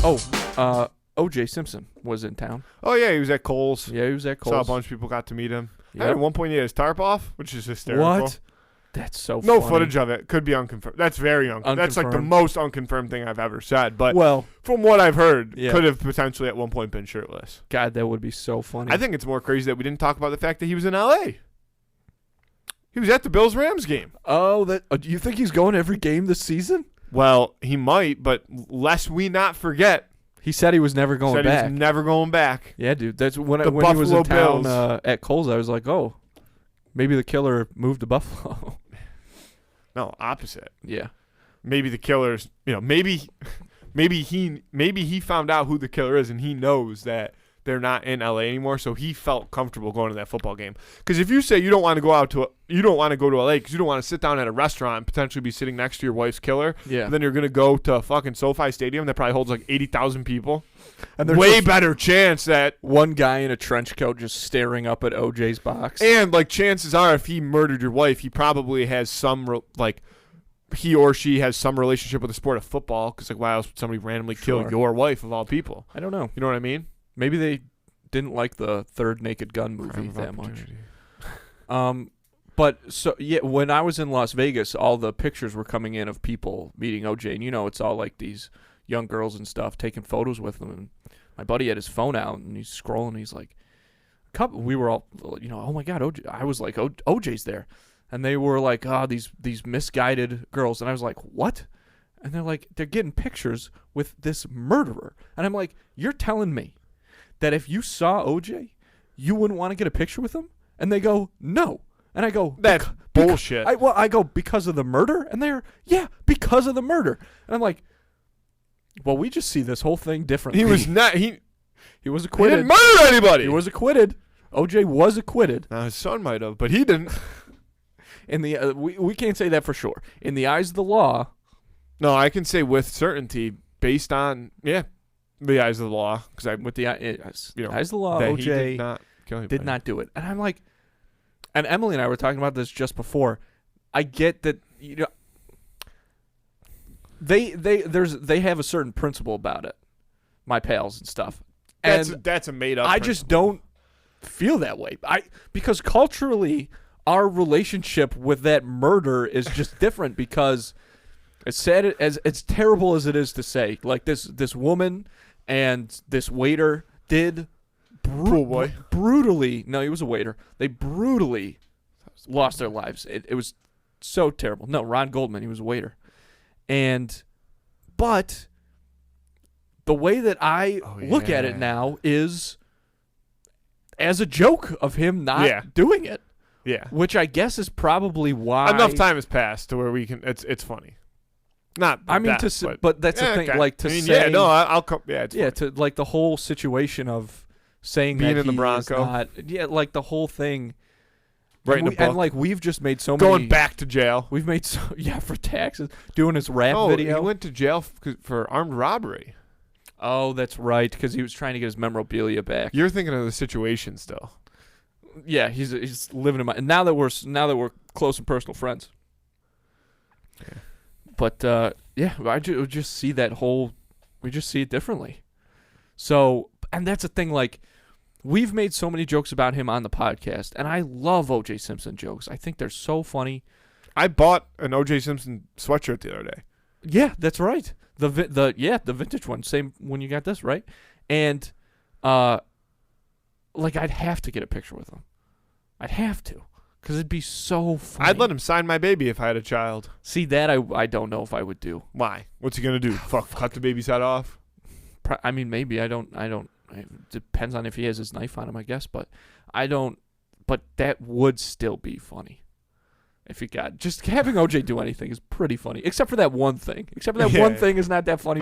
OJ Simpson was in town. Oh, yeah, he was at Kohl's. Yeah, he was at Kohl's. Saw a bunch of people got to meet him. Yep. At one point, he had his tarp off, which is hysterical. What? That's so No funny. footage of it. Could be unconfirmed. That's very unconfirmed. That's like the Unconfirmed. most unconfirmed thing I've ever said. But Well, from what I've heard, Yeah. could have potentially at one point been shirtless. God, that would be so funny. I think it's more crazy that we didn't talk about the fact that he was in L.A. He was at the Bills-Rams game. Oh, do you think he's going every game this season? Well, he might, but lest we not forget, He said he was never going said back. he was never going back. Yeah, dude. That's when The he was in Buffalo town Bills. at Kohl's. I was like, oh, maybe the killer moved to Buffalo. No, opposite. Yeah. Maybe the killer's, maybe he found out who the killer is and he knows that they're not in LA anymore, so he felt comfortable going to that football game. Because if you say you don't want to go to LA because you don't want to sit down at a restaurant and potentially be sitting next to your wife's killer, Yeah. then you're gonna go to fucking SoFi Stadium that probably holds like 80,000 people. And there's Way just better chance that, one guy in a trench coat just staring up at OJ's box. and like chances are, if he murdered your wife, he probably has he or she has some relationship with the sport of football. Because like, why else would somebody randomly kill Sure. your wife of all people? I don't know. You know what I mean? Maybe they didn't like the third Naked Gun movie Crime of that much. opportunity. But so yeah, when I was in Las Vegas, all the pictures were coming in of people meeting OJ, and it's all like these young girls and stuff taking photos with them. And my buddy had his phone out and he's scrolling. He's like, we were all, oh my God, OJ. I was like, OJ's there, and they were like, these misguided girls, and I was like, what? And they're like, they're getting pictures with this murderer, and I'm like, you're telling me that if you saw OJ, you wouldn't want to get a picture with him? And they go, no. And I go, That's bullshit. I go, because of the murder? And they're, yeah, because of the murder. And I'm like, well, we just see this whole thing differently. He was not. He was He acquitted. didn't murder anybody. He was acquitted. OJ was acquitted. Now his son might have, but he didn't. In the we can't say that for sure. In the eyes of the law, No, I can say with certainty, based on the eyes of the law, because with the eyes of the law, that OJ he did not kill anybody. did not do it. And I'm like, and Emily and I were talking about this just before. I get that they have a certain principle about it, my pals and stuff. And That's a made up. I just don't feel that way. Because culturally, our relationship with that murder is just different. Because as sad as terrible as it is to say, like this woman and this waiter did Pool boy. brutally. No, he was a waiter. They brutally lost their lives. It was so terrible. No, Ron Goldman, he was a waiter. But the way that I look at it now is as a joke of him not doing it. Yeah. Which I guess is probably why Enough time has passed to where we can. It's funny. Not. I mean, that, but that's the thing. okay. Like to I mean, say, I'll come. Yeah, it's funny. to like the whole situation of saying Being that in the he Bronco. is not, like the whole thing. Writing a book. And like we've just made so Going many. back to jail. We've made for taxes. Doing his rap video. He went to jail for armed robbery. Oh, that's right, because he was trying to get his memorabilia back. You're thinking of the situation still. Yeah, he's living in my. And now that we're close and personal friends. Yeah. But I just see that whole. We just see it differently. So, and that's the thing. Like, we've made so many jokes about him on the podcast, and I love OJ Simpson jokes. I think they're so funny. I bought an OJ Simpson sweatshirt the other day. Yeah, that's right. The vintage one, same when you got this, right? And like I'd have to get a picture with him. I'd have to, because it'd be so funny. I'd let him sign my baby if I had a child. See, that I don't know if I would do. Why? What's he gonna do? Cut the baby's head off? I mean, maybe I don't. It depends on if he has his knife on him, I guess. But I don't. But that would still be funny. If he got just having OJ do anything is pretty funny, except for that one thing. Except for that one thing is not that funny.